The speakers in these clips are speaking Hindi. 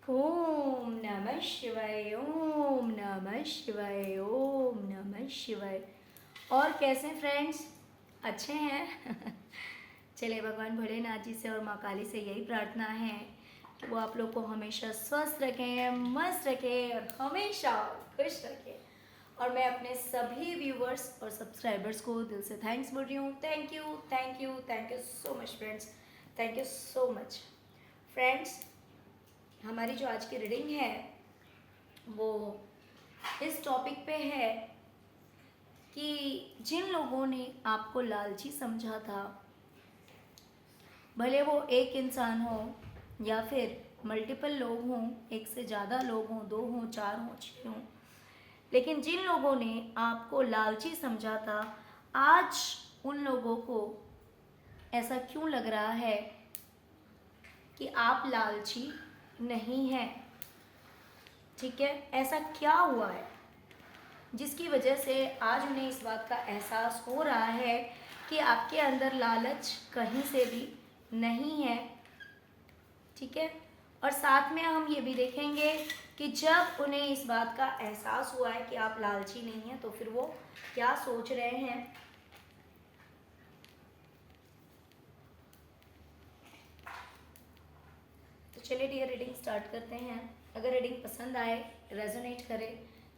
ओम नमः शिवाय, ओम नमः शिवाय, ओम नमः शिवाय। और कैसे फ्रेंड्स, अच्छे हैं? चलिए, भगवान भोलेनाथ जी से और माँ काली से यही प्रार्थना है कि वो आप लोग को हमेशा स्वस्थ रखें, मस्त रखें और हमेशा खुश रखें। और मैं अपने सभी व्यूवर्स और सब्सक्राइबर्स को दिल से थैंक्स बोल रही हूँ। Thank you, thank you, thank you so much friends, thank you so much friends. हमारी जो आज की रीडिंग है वो इस टॉपिक पे है कि जिन लोगों ने आपको लालची समझा था, भले वो एक इंसान हो या फिर मल्टीपल लोग हों, एक से ज़्यादा लोग हों, 2 हों, 4 हों, 6 हों, लेकिन जिन लोगों ने आपको लालची समझा था, आज उन लोगों को ऐसा क्यों लग रहा है कि आप लालची नहीं हैं? ठीक है, ऐसा क्या हुआ है जिसकी वजह से आज उन्हें इस बात का एहसास हो रहा है कि आपके अंदर लालच कहीं से भी नहीं है। ठीक है, और साथ में हम ये भी देखेंगे कि जब उन्हें इस बात का एहसास हुआ है कि आप लालची नहीं हैं, तो फिर वो क्या सोच रहे हैं। तो चलिए डियर, रीडिंग स्टार्ट करते हैं। अगर रीडिंग पसंद आए, रेजोनेट करे,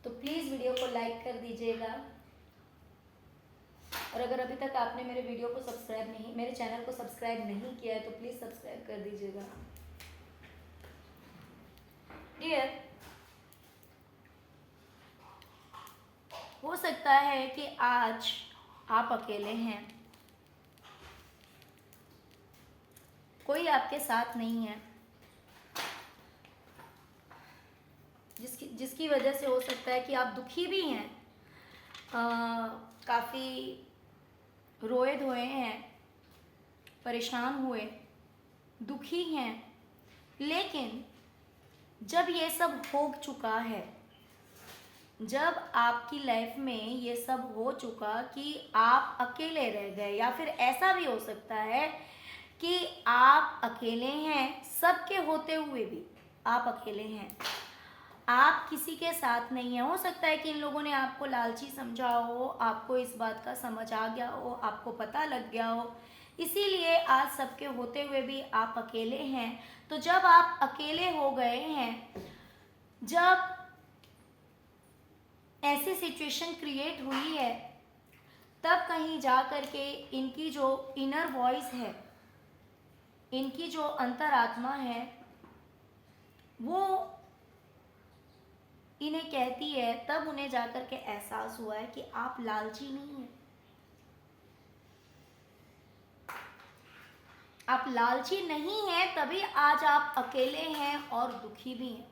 तो प्लीज़ वीडियो को लाइक कर दीजिएगा। और अगर अभी तक आपने मेरे चैनल को सब्सक्राइब नहीं किया है, तो प्लीज़ सब्सक्राइब कर दीजिएगा। डियर, हो सकता है कि आज आप अकेले हैं, कोई आपके साथ नहीं है, जिसकी वजह से हो सकता है कि आप दुखी भी हैं, काफ़ी रोए धोए हैं, परेशान हुए, दुखी हैं। लेकिन जब ये सब हो चुका है, जब आपकी लाइफ में ये सब हो चुका कि आप अकेले रह गए, या फिर ऐसा भी हो सकता है कि आप अकेले हैं, सबके होते हुए भी आप अकेले हैं, आप किसी के साथ नहीं हैं। हो सकता है कि इन लोगों ने आपको लालची समझा हो, आपको इस बात का समझ आ गया हो, आपको पता लग गया हो, इसीलिए आज सबके होते हुए भी आप अकेले हैं। तो जब आप अकेले हो गए हैं, जब ऐसी सिचुएशन क्रिएट हुई है, तब कहीं जा कर के इनकी जो इनर वॉइस है, इनकी जो अंतरात्मा है, वो इन्हें कहती है, तब उन्हें जाकर के एहसास हुआ है कि आप लालची नहीं हैं। आप लालची नहीं हैं, तभी आज आप अकेले हैं और दुखी भी हैं।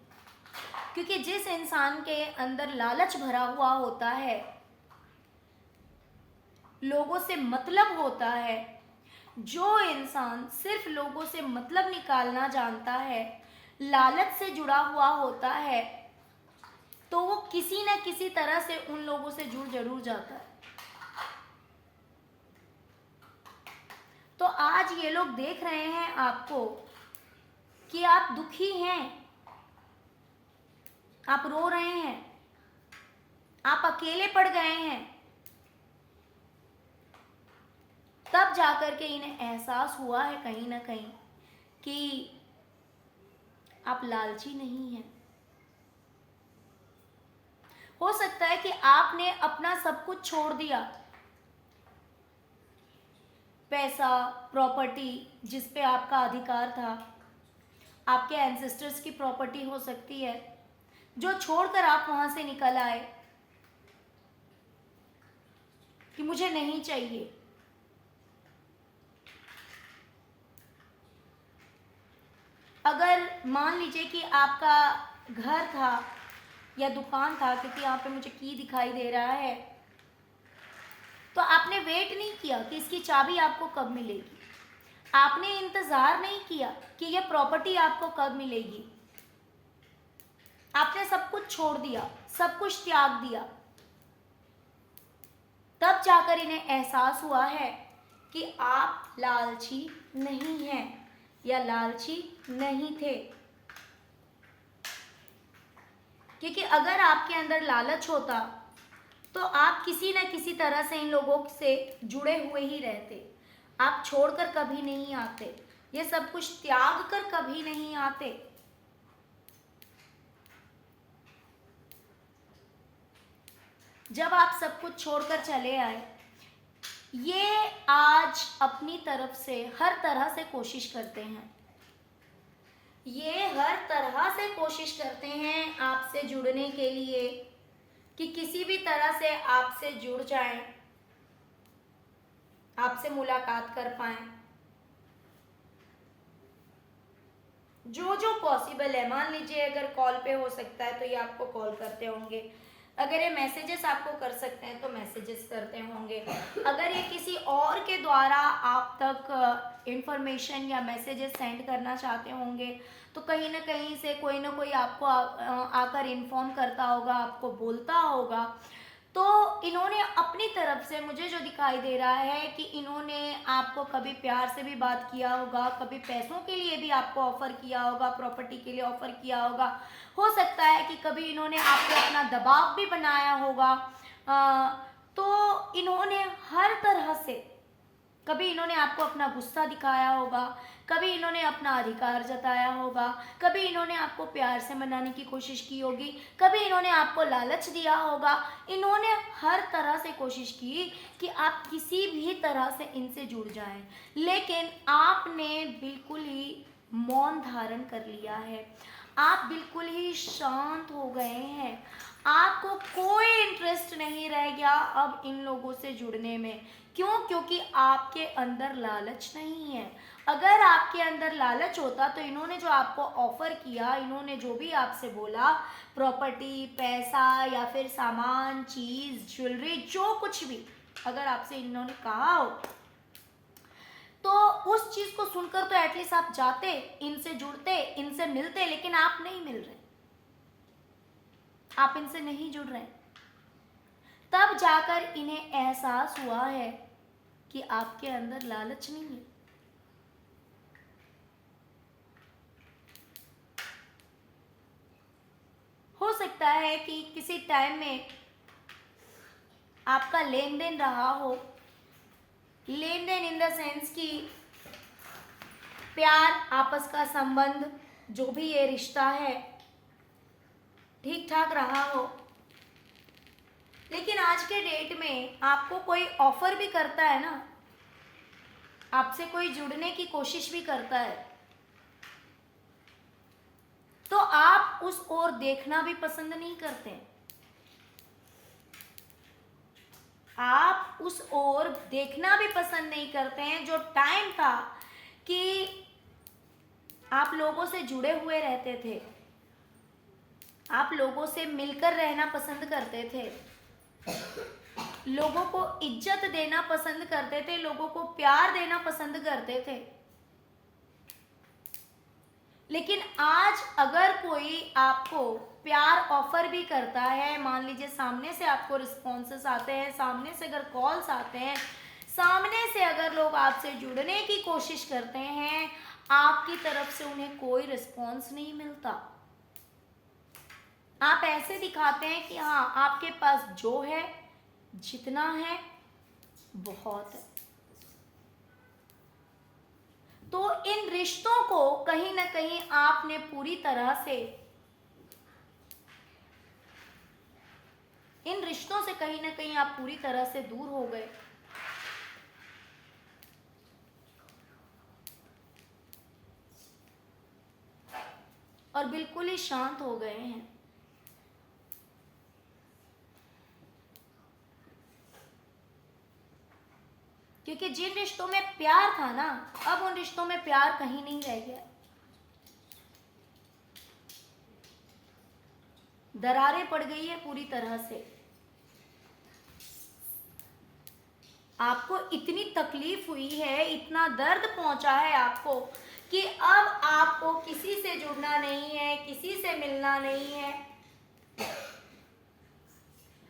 क्योंकि जिस इंसान के अंदर लालच भरा हुआ होता है, लोगों से मतलब होता है, जो इंसान सिर्फ लोगों से मतलब निकालना जानता है, लालच से जुड़ा हुआ होता है, तो वो किसी न किसी तरह से उन लोगों से जुड़ जरूर जाता है। तो आज ये लोग देख रहे हैं आपको कि आप दुखी हैं, आप रो रहे हैं, आप अकेले पड़ गए हैं, तब जाकर के इन्हें एहसास हुआ है कहीं ना कहीं कि आप लालची नहीं हैं। हो सकता है कि आपने अपना सब कुछ छोड़ दिया, पैसा, प्रॉपर्टी जिस पे आपका अधिकार था, आपके एंसेस्टर्स की प्रॉपर्टी हो सकती है, जो छोड़कर आप वहां से निकल आए कि मुझे नहीं चाहिए। अगर मान लीजिए कि आपका घर था या दुकान था, क्योंकि यहाँ पे मुझे की दिखाई दे रहा है, तो आपने वेट नहीं किया कि इसकी चाबी आपको कब मिलेगी, आपने इंतजार नहीं किया कि ये प्रॉपर्टी आपको कब मिलेगी, आपने सब कुछ छोड़ दिया, सब कुछ त्याग दिया। तब जाकर इन्हें एहसास हुआ है कि आप लालची नहीं हैं या लालची नहीं थे। क्योंकि अगर आपके अंदर लालच होता तो आप किसी न किसी तरह से इन लोगों से जुड़े हुए ही रहते। आप छोड़कर कभी नहीं आते, ये सब कुछ त्याग कर कभी नहीं आते। जब आप सब कुछ छोड़कर चले आए, ये आज अपनी तरफ से हर तरह से कोशिश करते हैं, ये हर तरह से कोशिश करते हैं आपसे जुड़ने के लिए, कि किसी भी तरह से आपसे जुड़ जाएं, आपसे मुलाकात कर पाएं। जो जो पॉसिबल है, मान लीजिए अगर कॉल पे हो सकता है तो ये आपको कॉल करते होंगे, अगर ये मैसेजेस आपको कर सकते हैं तो मैसेजेस करते होंगे, अगर ये किसी और के द्वारा आप तक इंफॉर्मेशन या मैसेजेस सेंड करना चाहते होंगे तो कहीं ना कहीं से कोई ना कोई आपको आकर इन्फॉर्म करता होगा, आपको बोलता होगा। तो इन्होंने अपनी तरफ से, मुझे जो दिखाई दे रहा है कि इन्होंने आपको कभी प्यार से भी बात किया होगा, कभी पैसों के लिए भी आपको ऑफर किया होगा, प्रॉपर्टी के लिए ऑफर किया होगा, हो सकता है कि कभी इन्होंने आप पे अपना दबाव भी बनाया होगा। तो इन्होंने हर तरह से, कभी इन्होंने आपको अपना गुस्सा दिखाया होगा, कभी इन्होंने अपना अधिकार जताया होगा, कभी इन्होंने आपको प्यार से मनाने की कोशिश की होगी, कभी इन्होंने आपको लालच दिया होगा। इन्होंने हर तरह से कोशिश की कि आप किसी भी तरह से इनसे जुड़ जाएं, लेकिन आपने बिल्कुल ही मौन धारण कर लिया है, आप बिल्कुल ही शांत हो गए हैं, आपको कोई इंटरेस्ट नहीं रह गया अब इन लोगों से जुड़ने में। क्यों? क्योंकि आपके अंदर लालच नहीं है। अगर आपके अंदर लालच होता तो इन्होंने जो आपको ऑफर किया, इन्होंने जो भी आपसे बोला, प्रॉपर्टी, पैसा या फिर सामान, चीज, ज्वेलरी, जो कुछ भी अगर आपसे इन्होंने कहा हो तो उस चीज को सुनकर तो एटलीस्ट आप जाते, इनसे जुड़ते, इनसे मिलते, लेकिन आप नहीं मिल रहे, आप इनसे नहीं जुड़ रहे। तब जाकर इन्हें एहसास हुआ है कि आपके अंदर लालच नहीं है। हो सकता है कि किसी टाइम में आपका लेन देन रहा हो, लेन देन इन द सेंस कि प्यार, आपस का संबंध, जो भी ये रिश्ता है, ठीक ठाक रहा हो, लेकिन आज के डेट में आपको कोई ऑफर भी करता है ना, आपसे कोई जुड़ने की कोशिश भी करता है, तो आप उस ओर देखना भी पसंद नहीं करते, आप उस ओर देखना भी पसंद नहीं करते हैं। जो टाइम था कि आप लोगों से जुड़े हुए रहते थे, आप लोगों से मिलकर रहना पसंद करते थे, लोगों को इज्जत देना पसंद करते थे, लोगों को प्यार देना पसंद करते थे, लेकिन आज अगर कोई आपको प्यार ऑफर भी करता है, मान लीजिए सामने से आपको रिस्पॉन्सेस आते हैं, सामने से अगर कॉल्स आते हैं, सामने से अगर लोग आपसे जुड़ने की कोशिश करते हैं, आपकी तरफ से उन्हें कोई रिस्पॉन्स नहीं मिलता। आप ऐसे दिखाते हैं कि हाँ, आपके पास जो है, जितना है, बहुत है। तो इन रिश्तों को कहीं ना कहीं आपने पूरी तरह से, इन रिश्तों से कहीं ना कहीं आप पूरी तरह से दूर हो गए। और बिल्कुल ही शांत हो गए हैं। क्योंकि जिन रिश्तों में प्यार था ना, अब उन रिश्तों में प्यार कहीं नहीं रह गया। दरारें पड़ गई है पूरी तरह से। आपको इतनी तकलीफ हुई है, इतना दर्द पहुंचा है आपको कि अब आपको किसी से जुड़ना नहीं है, किसी से मिलना नहीं है।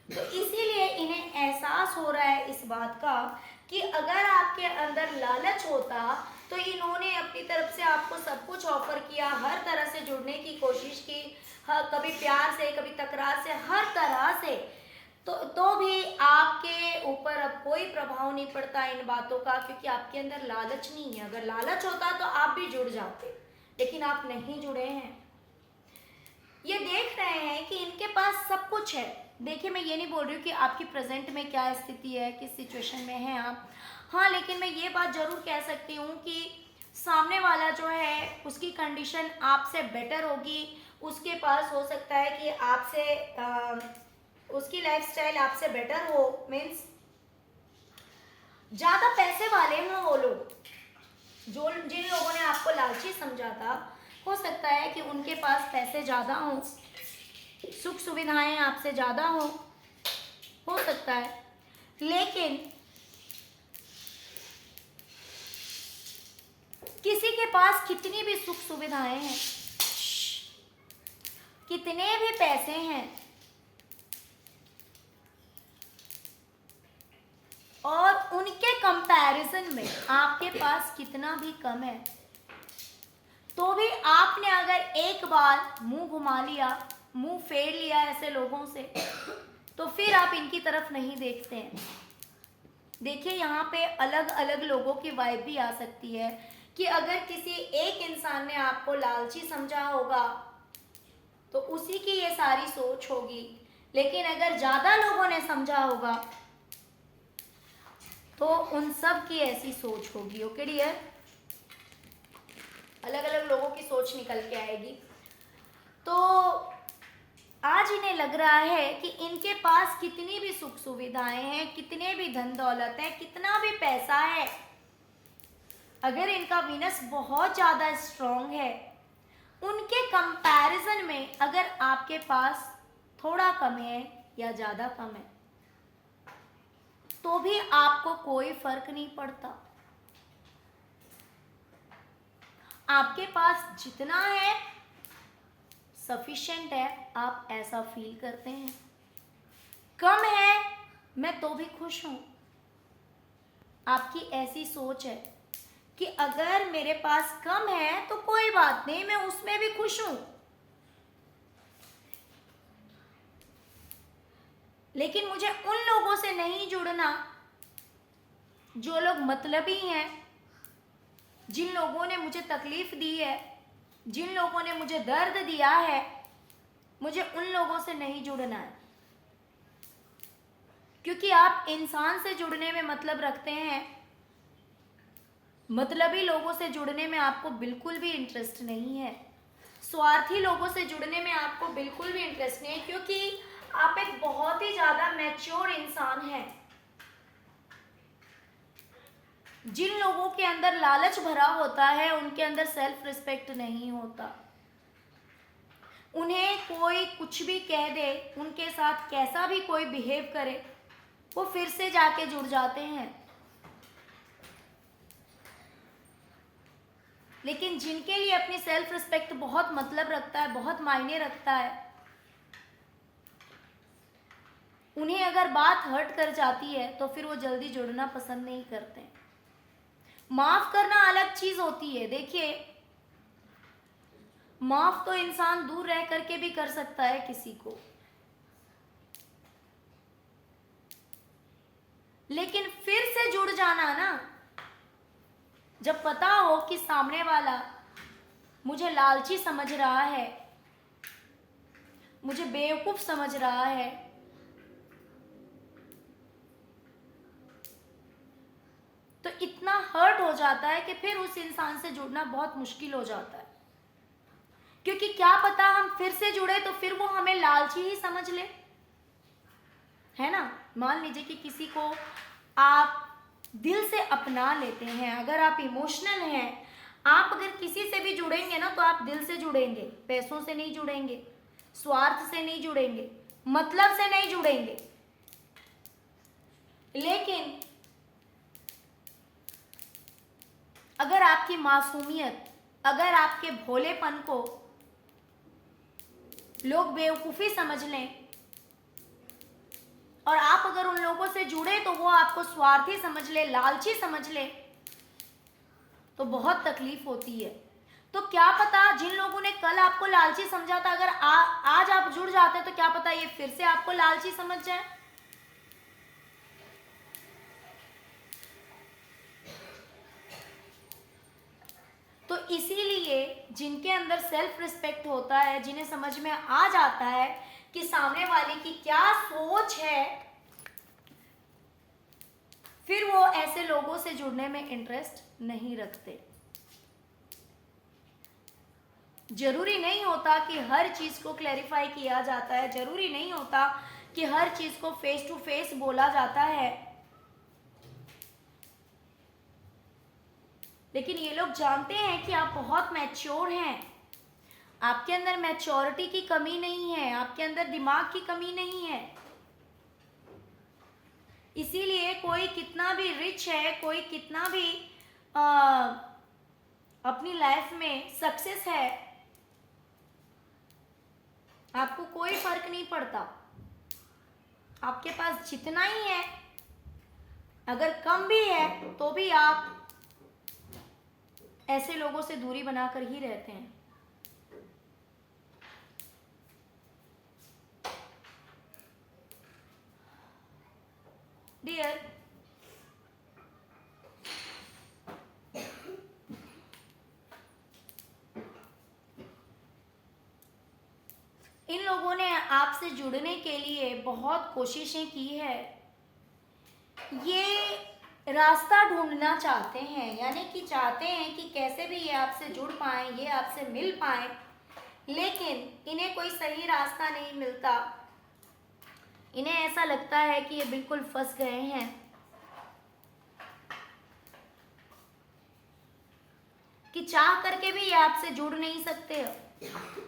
तो इसीलिए इन्हें एहसास हो रहा है इस बात का कि अगर आपके अंदर लालच होता तो इन्होंने अपनी तरफ से आपको सब कुछ ऑफर किया, हर तरह से जुड़ने की कोशिश की, कभी प्यार से, कभी तकरार से, हर तरह से, तो भी आपके ऊपर अब कोई प्रभाव नहीं पड़ता इन बातों का, क्योंकि आपके अंदर लालच नहीं है। अगर लालच होता तो आप भी जुड़ जाते, लेकिन आप नहीं जुड़े हैं। ये देख रहे हैं कि इनके पास सब कुछ है। देखिए, मैं ये नहीं बोल रही हूँ कि आपकी प्रेजेंट में क्या स्थिति है, किस सिचुएशन में हैं आप, हाँ, लेकिन मैं ये बात जरूर कह सकती हूँ कि सामने वाला जो है उसकी कंडीशन आपसे बेटर होगी। उसके पास हो सकता है कि आपसे उसकी लाइफस्टाइल आपसे बेटर हो, मीन्स ज़्यादा पैसे वाले हों वो लोग। जिन लोगों ने आपको लालची समझा था, हो सकता है कि उनके पास पैसे ज़्यादा हों, सुख सुविधाएं आपसे ज़्यादा हो सकता है। लेकिन किसी के पास कितनी भी सुख सुविधाएं हैं, कितने भी पैसे हैं, और उनके कंपैरिजन में आपके पास कितना भी कम है, तो भी आपने अगर एक बार मुंह घुमा लिया, मुंह फेर लिया ऐसे लोगों से, तो फिर आप इनकी तरफ नहीं देखते हैं। देखिए, यहाँ पे अलग अलग लोगों की वाइब भी आ सकती है कि अगर किसी एक इंसान ने आपको लालची समझा होगा तो उसी की ये सारी सोच होगी, लेकिन अगर ज़्यादा लोगों ने समझा होगा तो उन सब की ऐसी सोच होगी। ओके डियर, अलग अलग लोगों की सोच निकल के आएगी। तो आज इन्हें लग रहा है कि इनके पास कितनी भी सुख सुविधाएं हैं, कितने भी धन दौलत है, कितना भी पैसा है, अगर इनका वीनस बहुत ज़्यादा स्ट्रॉन्ग है, उनके कंपैरिजन में अगर आपके पास थोड़ा कम है या ज़्यादा कम है, तो भी आपको कोई फर्क नहीं पड़ता। आपके पास जितना है सफिशिएंट है, आप ऐसा फील करते हैं। कम है, मैं तो भी खुश हूं। आपकी ऐसी सोच है कि अगर मेरे पास कम है तो कोई बात नहीं, मैं उसमें भी खुश हूं। लेकिन मुझे उन लोगों से नहीं जुड़ना जो लोग मतलबी हैं, जिन लोगों ने मुझे तकलीफ दी है, जिन लोगों ने मुझे दर्द दिया है, मुझे उन लोगों से नहीं जुड़ना है। क्योंकि आप इंसान से जुड़ने में मतलब रखते हैं, मतलबी लोगों से जुड़ने में आपको बिल्कुल भी इंटरेस्ट नहीं है, स्वार्थी लोगों से जुड़ने में आपको बिल्कुल भी इंटरेस्ट नहीं है, क्योंकि आप एक बहुत ही ज़्यादा मैच्योर इंसान हैं। जिन लोगों के अंदर लालच भरा होता है, उनके अंदर सेल्फ रिस्पेक्ट नहीं होता। उन्हें कोई कुछ भी कह दे, उनके साथ कैसा भी कोई बिहेव करे, वो फिर से जाके जुड़ जाते हैं। लेकिन जिनके लिए अपनी सेल्फ रिस्पेक्ट बहुत मतलब रखता है, बहुत मायने रखता है, उन्हें अगर बात हर्ट कर जाती है तो फिर वो जल्दी जुड़ना पसंद नहीं करते। माफ करना अलग चीज होती है। देखिए, माफ तो इंसान दूर रह करके भी कर सकता है किसी को, लेकिन फिर से जुड़ जाना ना, जब पता हो कि सामने वाला मुझे लालची समझ रहा है, मुझे बेवकूफ समझ रहा है, तो इतना हर्ट हो जाता है कि फिर उस इंसान से जुड़ना बहुत मुश्किल हो जाता है। क्योंकि क्या पता हम फिर से जुड़े तो फिर वो हमें लालची ही समझ ले, है ना। मान लीजिए कि किसी को आप दिल से अपना लेते हैं, अगर आप इमोशनल हैं, आप अगर किसी से भी जुड़ेंगे ना तो आप दिल से जुड़ेंगे, पैसों से नहीं जुड़ेंगे, स्वार्थ से नहीं जुड़ेंगे, मतलब से नहीं जुड़ेंगे। लेकिन अगर आपकी मासूमियत, अगर आपके भोलेपन को लोग बेवकूफ़ी समझ लें, और आप अगर उन लोगों से जुड़े तो वो आपको स्वार्थी समझ ले, लालची समझ ले, तो बहुत तकलीफ होती है। तो क्या पता जिन लोगों ने कल आपको लालची समझा था, अगर आज आप जुड़ जाते तो क्या पता ये फिर से आपको लालची समझ जाए। तो इसीलिए जिनके अंदर सेल्फ रिस्पेक्ट होता है, जिन्हें समझ में आ जाता है कि सामने वाले की क्या सोच है, फिर वो ऐसे लोगों से जुड़ने में इंटरेस्ट नहीं रखते। जरूरी नहीं होता कि हर चीज को क्लैरिफाई किया जाता है, जरूरी नहीं होता कि हर चीज को फेस टू फेस बोला जाता है, लेकिन ये लोग जानते हैं कि आप बहुत मैच्योर हैं, आपके अंदर मैच्योरिटी की कमी नहीं है, आपके अंदर दिमाग की कमी नहीं है। इसीलिए कोई कितना भी रिच है, कोई कितना भी अपनी लाइफ में सक्सेस है, आपको कोई फर्क नहीं पड़ता। आपके पास जितना ही है, अगर कम भी है तो भी आप ऐसे लोगों से दूरी बनाकर ही रहते हैं। डियर, इन लोगों ने आपसे जुड़ने के लिए बहुत कोशिशें की है, ये रास्ता ढूंढना चाहते हैं, यानी कि चाहते हैं कि कैसे भी ये आपसे जुड़ पाएं, ये आपसे मिल पाएं, लेकिन इन्हें कोई सही रास्ता नहीं मिलता। इन्हें ऐसा लगता है कि ये बिल्कुल फंस गए हैं, कि चाह करके भी ये आपसे जुड़ नहीं सकते,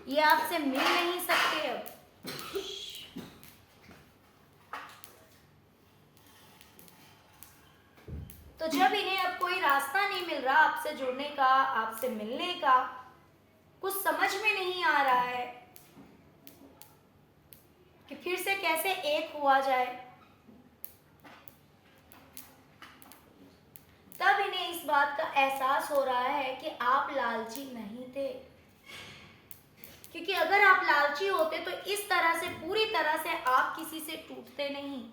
ये आपसे मिल नहीं सकते। तो जब इन्हें अब कोई रास्ता नहीं मिल रहा आपसे जुड़ने का, आपसे मिलने का, कुछ समझ में नहीं आ रहा है कि फिर से कैसे एक हुआ जाए, तब इन्हें इस बात का एहसास हो रहा है कि आप लालची नहीं थे। क्योंकि अगर आप लालची होते तो इस तरह से, पूरी तरह से आप किसी से टूटते नहीं।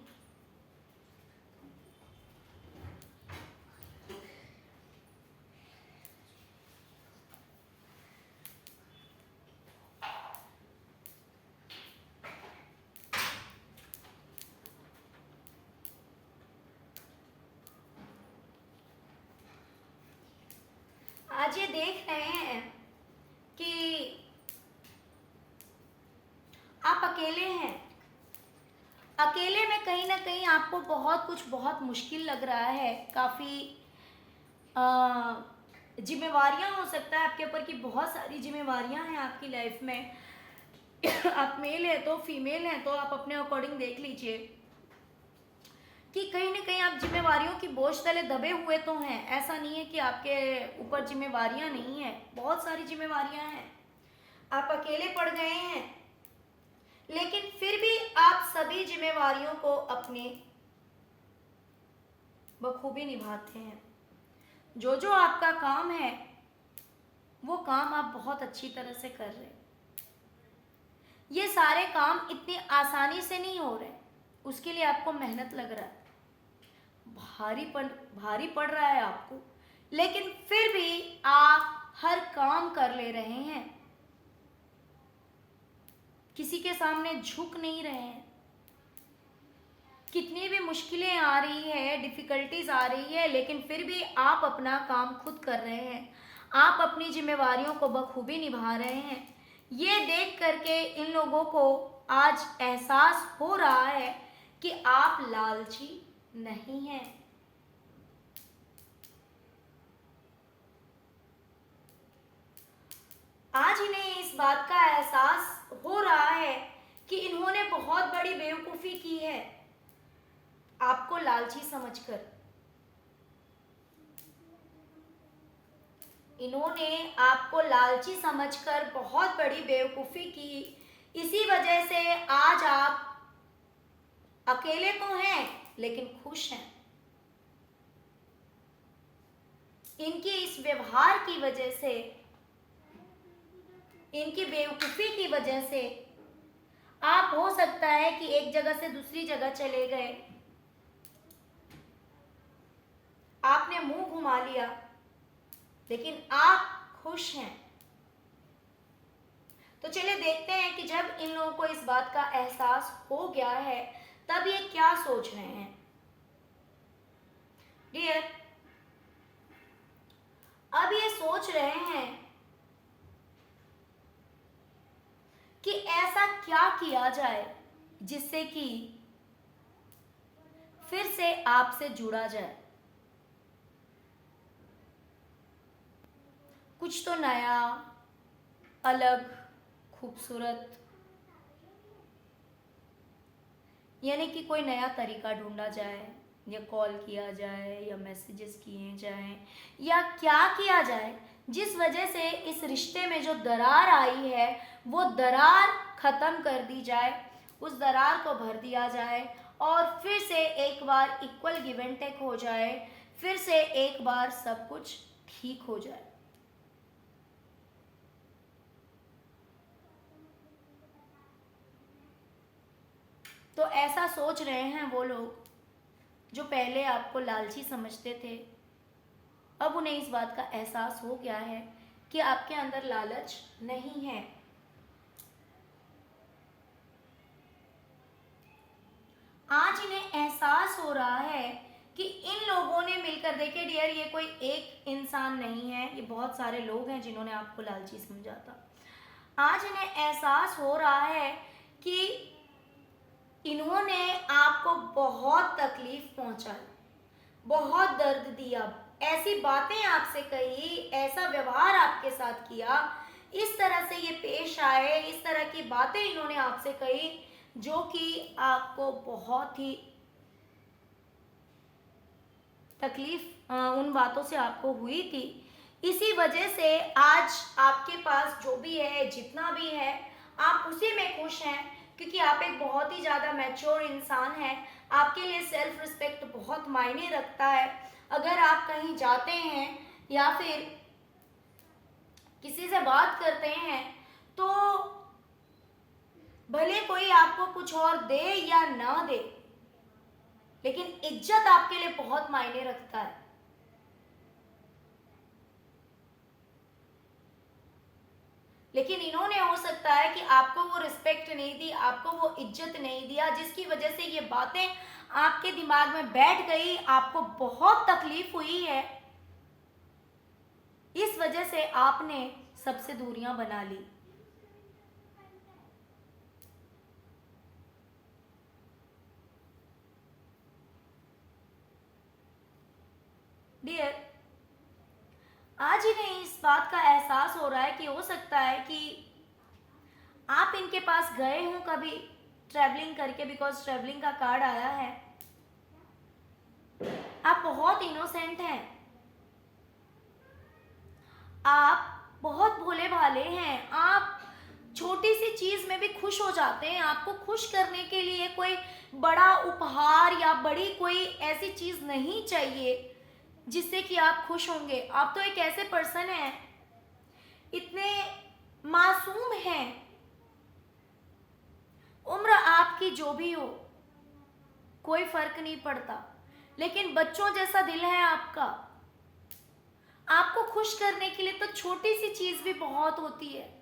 आज ये देख रहे हैं कि आप अकेले हैं, अकेले में कहीं ना कहीं आपको बहुत कुछ बहुत मुश्किल लग रहा है, काफ़ी जिम्मेवारियां हो सकता है आपके ऊपर, कि बहुत सारी जिम्मेवारियां हैं आपकी लाइफ में। आप मेल है तो फीमेल है तो आप अपने अकॉर्डिंग देख लीजिए कि कहीं ना कहीं आप जिम्मेवारियों की बोझ तले दबे हुए तो हैं। ऐसा नहीं है कि आपके ऊपर जिम्मेवारियां नहीं है, बहुत सारी जिम्मेवारियां हैं, आप अकेले पड़ गए हैं, लेकिन फिर भी आप सभी जिम्मेवारियों को अपने बखूबी निभाते हैं। जो जो आपका काम है वो काम आप बहुत अच्छी तरह से कर रहे हैं। ये सारे काम इतनी आसानी से नहीं हो रहे, उसके लिए आपको मेहनत लग रहा है, भारी पड़ रहा है आपको, लेकिन फिर भी आप हर काम कर ले रहे हैं, किसी के सामने झुक नहीं रहे हैं। कितनी भी मुश्किलें आ रही है, डिफिकल्टीज आ रही है, लेकिन फिर भी आप अपना काम खुद कर रहे हैं, आप अपनी जिम्मेवारियों को बखूबी निभा रहे हैं। ये देख करके इन लोगों को आज एहसास हो रहा है कि आप लालची नहीं हैं। आज इन्हें इस बात का एहसास हो रहा है कि इन्होंने बहुत बड़ी बेवकूफ़ी की है आपको लालची समझकर। इन्होंने आपको लालची समझकर बहुत बड़ी बेवकूफ़ी की, इसी वजह से आज आप अकेले तो हैं लेकिन खुश हैं। इनकी इस व्यवहार की वजह से, इनकी बेवकूफ़ी की वजह से आप हो सकता है कि एक जगह से दूसरी जगह चले गए, आपने मुंह घुमा लिया, लेकिन आप खुश हैं। तो चलिए देखते हैं कि जब इन लोगों को इस बात का एहसास हो गया है तब ये क्या सोच रहे हैं। डियर, अब ये सोच रहे हैं कि ऐसा क्या किया जाए जिससे कि फिर से आपसे जुड़ा जाए, कुछ तो नया, अलग, खूबसूरत, यानी कि कोई नया तरीका ढूंढा जाए, या कॉल किया जाए, या मैसेजेस किए जाएं, या क्या किया जाए जिस वजह से इस रिश्ते में जो दरार आई है वो दरार ख़त्म कर दी जाए, उस दरार को भर दिया जाए और फिर से एक बार इक्वल गिव एंड टेक हो जाए, फिर से एक बार सब कुछ ठीक हो जाए। तो ऐसा सोच रहे हैं वो लोग जो पहले आपको लालची समझते थे। अब उन्हें इस बात का एहसास हो गया है कि आपके अंदर लालच नहीं है। आज इन्हें एहसास हो रहा है कि इन लोगों ने मिलकर, देखिए डियर, ये कोई एक इंसान नहीं है, ये बहुत सारे लोग हैं जिन्होंने आपको लालची समझा था। आज इन्हें एहसास हो रहा है कि इन्होंने आपको बहुत तकलीफ पहुंचाई, बहुत दर्द दिया, ऐसी बातें आपसे कही, ऐसा व्यवहार आपके साथ किया, इस तरह से ये पेश आए, इस तरह की बातें इन्होंने आपसे कही जो कि आपको बहुत ही तकलीफ उन बातों से आपको हुई थी। इसी वजह से आज आपके पास जो भी है, जितना भी है, आप उसी में खुश हैं, क्योंकि आप एक बहुत ही ज़्यादा मैच्योर इंसान हैं। आपके लिए सेल्फ रिस्पेक्ट बहुत मायने रखता है। अगर आप कहीं जाते हैं या फिर किसी से बात करते हैं तो भले कोई आपको कुछ और दे या ना दे, लेकिन इज्जत आपके लिए बहुत मायने रखता है। लेकिन इन्होंने हो सकता है कि आपको वो रिस्पेक्ट नहीं दी, आपको वो इज्जत नहीं दिया, जिसकी वजह से ये बातें आपके दिमाग में बैठ गई, आपको बहुत तकलीफ हुई है। इस वजह से आपने सबसे दूरियां बना ली। डियर, आज इन्हें इस बात का एहसास हो रहा है कि हो सकता है कि आप इनके पास गए हों कभी ट्रैवलिंग करके, बिकॉज ट्रैवलिंग का कार्ड आया है। आप बहुत इनोसेंट हैं, आप बहुत भोले भाले हैं, आप छोटी सी चीज में भी खुश हो जाते हैं। आपको खुश करने के लिए कोई बड़ा उपहार या बड़ी कोई ऐसी चीज नहीं चाहिए जिससे कि आप खुश होंगे। आप तो एक ऐसे पर्सन हैं, इतने मासूम हैं, उम्र आपकी जो भी हो कोई फर्क नहीं पड़ता, लेकिन बच्चों जैसा दिल है आपका। आपको खुश करने के लिए तो छोटी सी चीज भी बहुत होती है।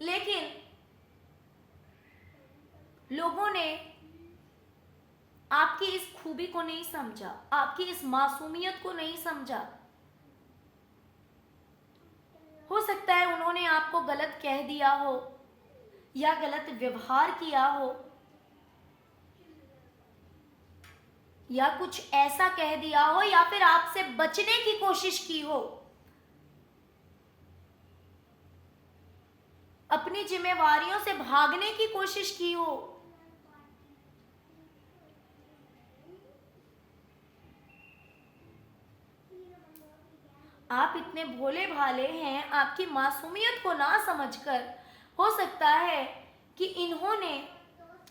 लेकिन लोगों ने आपकी इस खूबी को नहीं समझा, आपकी इस मासूमियत को नहीं समझा। हो सकता है उन्होंने आपको गलत कह दिया हो या गलत व्यवहार किया हो या कुछ ऐसा कह दिया हो या फिर आपसे बचने की कोशिश की हो, अपनी जिम्मेवारियों से भागने की कोशिश की हो। आप इतने भोले भाले हैं, आपकी मासूमियत को ना समझकर हो सकता है कि इन्होंने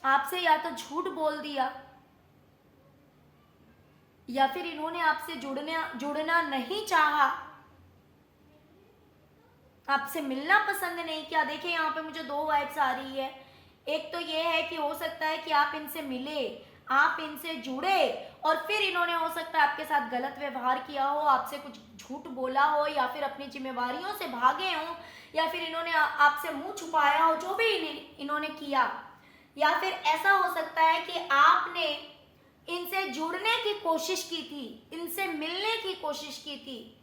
आपसे या तो झूठ बोल दिया या फिर इन्होंने आपसे जुड़ना नहीं चाहा, आपसे मिलना पसंद नहीं किया। देखिए यहाँ पे मुझे दो वाइब्स आ रही है। एक तो ये है कि हो सकता है कि आप इनसे मिले, आप इनसे जुड़े और फिर इन्होंने हो सकता है आपके साथ गलत व्यवहार किया हो, आपसे कुछ झूठ बोला हो या फिर अपनी जिम्मेवारियों से भागे हो या फिर इन्होंने आपसे मुंह छुपाया हो, जो भी इन्होंने किया। या फिर ऐसा हो सकता है कि आपने इनसे जुड़ने की कोशिश की थी, इनसे मिलने की कोशिश की थी,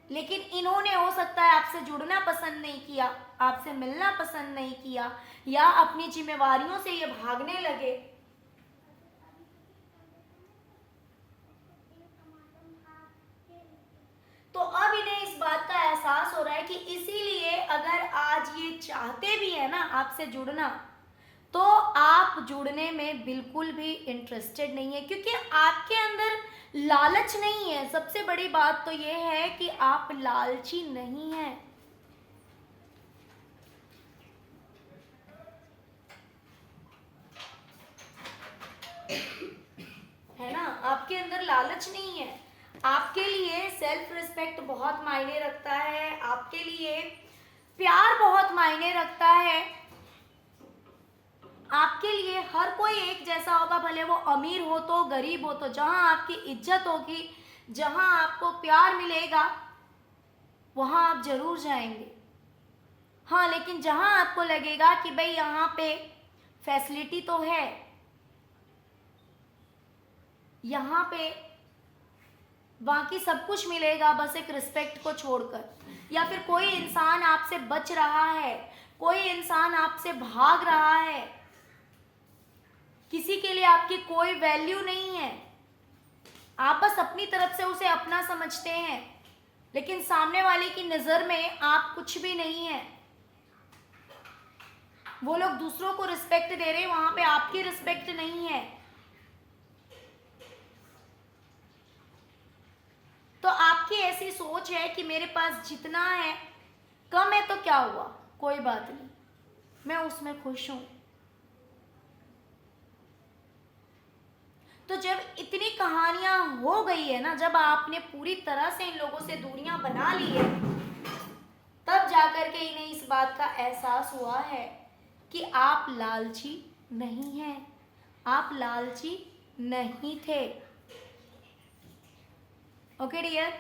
लेकिन इन्होंने हो सकता है आपसे जुड़ना पसंद नहीं किया, आपसे मिलना पसंद नहीं किया या अपनी जिम्मेवारियों से ये भागने लगे। तो अब इन्हें इस बात का एहसास हो रहा है कि इसीलिए अगर आज ये चाहते भी है ना आपसे जुड़ना, तो आप जुड़ने में बिल्कुल भी इंटरेस्टेड नहीं है, क्योंकि आपके अंदर लालच नहीं है। सबसे बड़ी बात तो ये है कि आप लालची नहीं हैं। है ना, आपके अंदर लालच नहीं है। आपके लिए सेल्फ रिस्पेक्ट बहुत मायने रखता है, आपके लिए प्यार बहुत मायने रखता है। आपके लिए हर कोई एक जैसा होगा, भले वो अमीर हो तो गरीब हो तो। जहां आपकी इज्जत होगी, जहां आपको प्यार मिलेगा, वहां आप जरूर जाएंगे। हाँ, लेकिन जहां आपको लगेगा कि भाई यहाँ पे फैसिलिटी तो है, यहाँ पे बाकी सब कुछ मिलेगा बस एक रिस्पेक्ट को छोड़कर, या फिर कोई इंसान आपसे बच रहा है, कोई इंसान आपसे भाग रहा है, किसी के लिए आपकी कोई वैल्यू नहीं है, आप बस अपनी तरफ से उसे अपना समझते हैं, लेकिन सामने वाले की नजर में आप कुछ भी नहीं है। वो लोग दूसरों को रिस्पेक्ट दे रहे हैं, वहां पे आपकी रिस्पेक्ट नहीं है। तो आपकी ऐसी सोच है कि मेरे पास जितना है कम है तो क्या हुआ, कोई बात नहीं, मैं उसमें खुश हूं। तो जब इतनी कहानियां हो गई है ना, जब आपने पूरी तरह से इन लोगों से दूरियां बना ली है, तब जाकर के इन्हें इस बात का एहसास हुआ है कि आप लालची नहीं हैं, आप लालची नहीं थे। ओके डियर,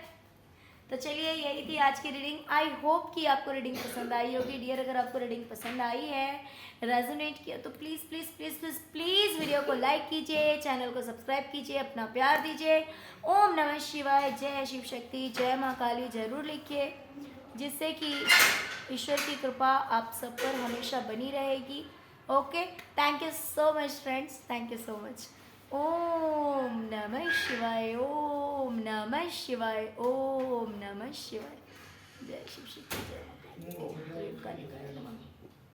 तो चलिए यही थी आज की रीडिंग। आई होप कि आपको रीडिंग पसंद आई होगी डियर। अगर आपको रीडिंग पसंद आई है, रेजोनेट किया, तो please please please please please video को लाइक कीजिए, चैनल को सब्सक्राइब कीजिए, अपना प्यार दीजिए। ओम नमः शिवाय, जय शिव शक्ति, जय माँ काली जरूर लिखिए, जिससे कि ईश्वर की कृपा आप सब पर हमेशा बनी रहेगी। Okay, thank you so much friends, thank you so much. Om नमः शिवाय, ओम नमः शिवाय, ओम नमः शिवाय, जय शिव शक्ति, जय माँ काली, ओम काली नमः।